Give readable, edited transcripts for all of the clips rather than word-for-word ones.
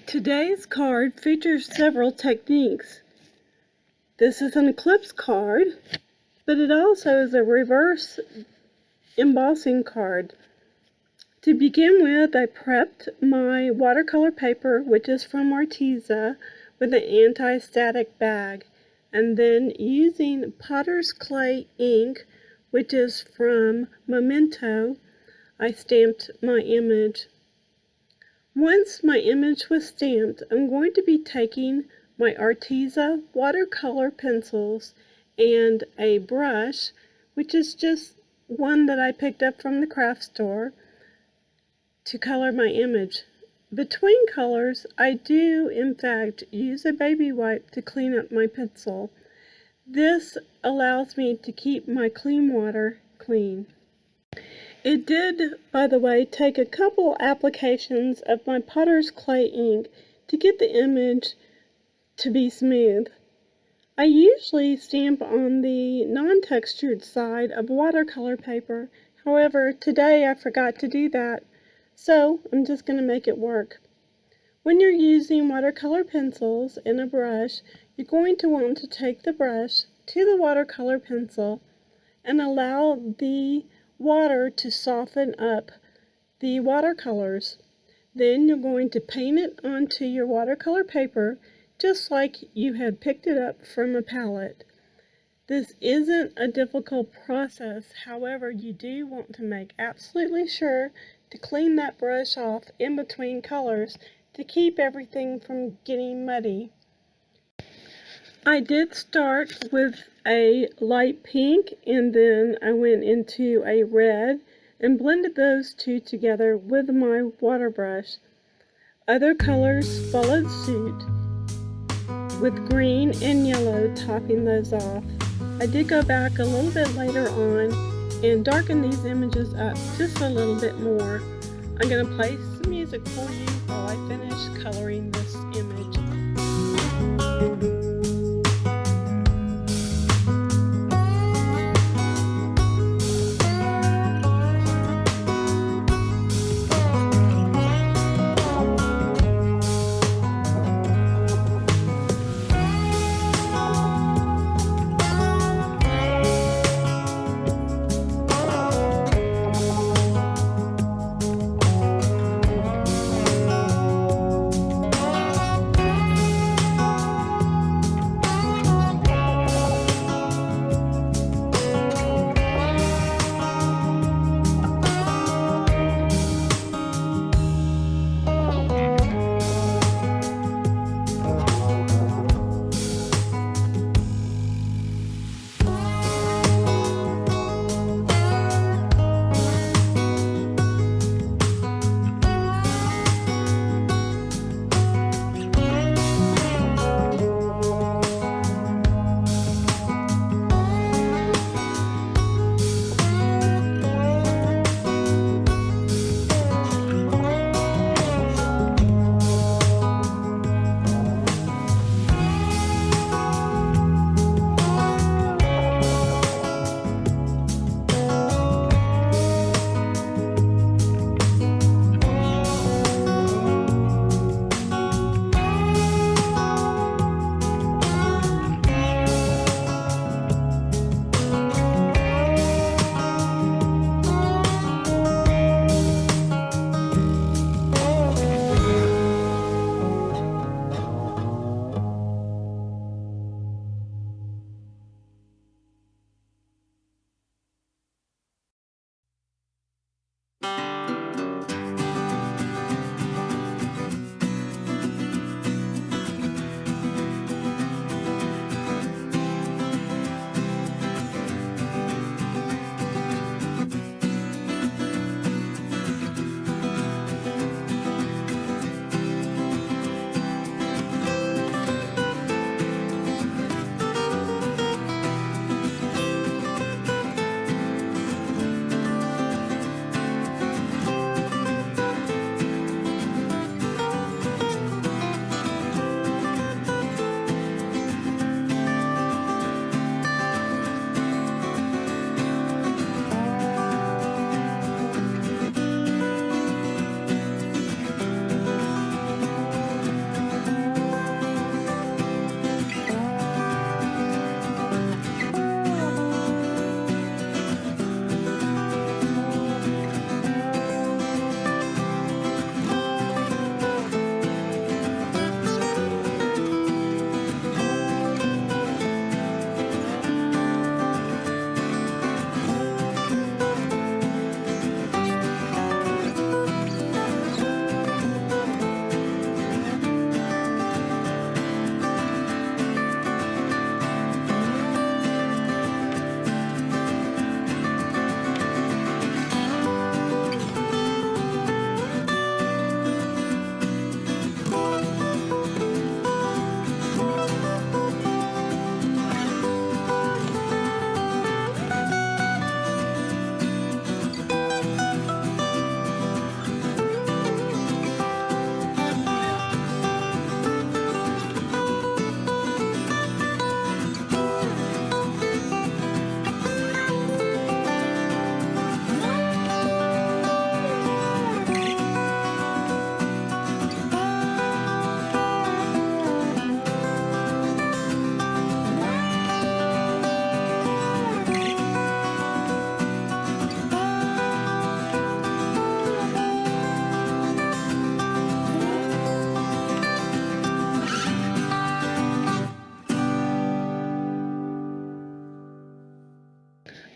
Today's card features several techniques. This is an eclipse card, but it also is a reverse embossing card. To begin with, I prepped my watercolor paper, which is from Arteza, with an anti-static bag, and then using Potter's Clay ink, which is from Memento, I stamped my image. Once my image was stamped, I'm going to be taking my Arteza watercolor pencils and a brush, which is just one that I picked up from the craft store, to color my image. Between colors, I do in fact use a baby wipe to clean up my pencil. This allows me to keep my clean water clean. It did, by the way, take a couple applications of my Potter's Clay ink to get the image to be smooth. I usually stamp on the non-textured side of watercolor paper. However, today I forgot to do that, so I'm just going to make it work. When you're using watercolor pencils and a brush, you're going to want to take the brush to the watercolor pencil and allow the water to soften up the watercolors. Then you're going to paint it onto your watercolor paper just like you had picked it up from a palette. This isn't a difficult process, however, you do want to make absolutely sure to clean that brush off in between colors to keep everything from getting muddy. I did start with a light pink, and then I went into a red and blended those two together with my water brush. Other colors followed suit, with green and yellow topping those off. I did go back a little bit later on and darken these images up just a little bit more. I'm going to play some music for you while I finish coloring this image.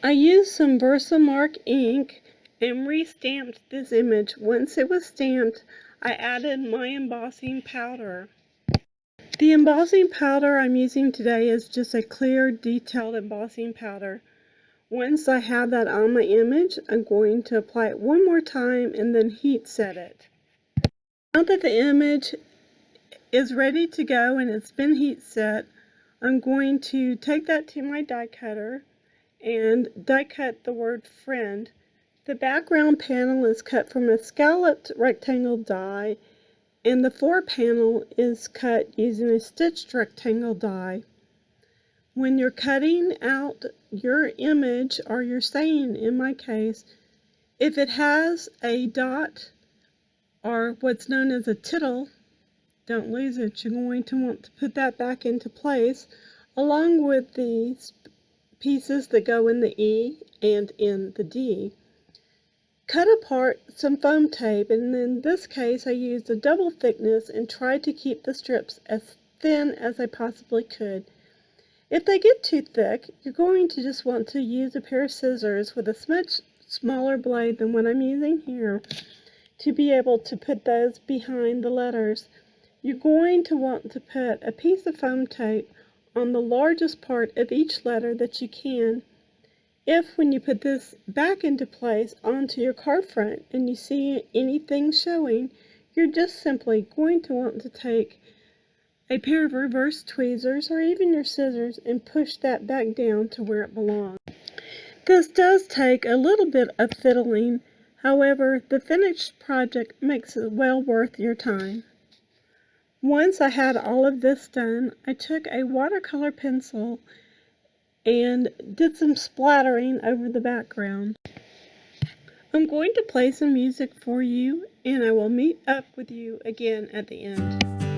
I used some Versamark ink and re-stamped this image. Once it was stamped, I added my embossing powder. The embossing powder I'm using today is just a clear, detailed embossing powder. Once I have that on my image, I'm going to apply it one more time and then heat set it. Now that the image is ready to go and it's been heat set, I'm going to take that to my die cutter and die cut the word friend. The background panel is cut from a scalloped rectangle die, and the fore panel is cut using a stitched rectangle die. When you're cutting out your image, or your saying in my case, if it has a dot or what's known as a tittle, don't lose it. You're going to want to put that back into place along with the pieces that go in the E and in the D. Cut apart some foam tape, and in this case I used a double thickness and tried to keep the strips as thin as I possibly could. If they get too thick, you're going to just want to use a pair of scissors with a much smaller blade than what I'm using here to be able to put those behind the letters. You're going to want to put a piece of foam tape on the largest part of each letter that you can. If, when you put this back into place onto your card front and you see anything showing, you're just simply going to want to take a pair of reverse tweezers or even your scissors and push that back down to where it belongs. This does take a little bit of fiddling, however, the finished project makes it well worth your time. Once I had all of this done, I took a watercolor pencil and did some splattering over the background. I'm going to play some music for you, and I will meet up with you again at the end.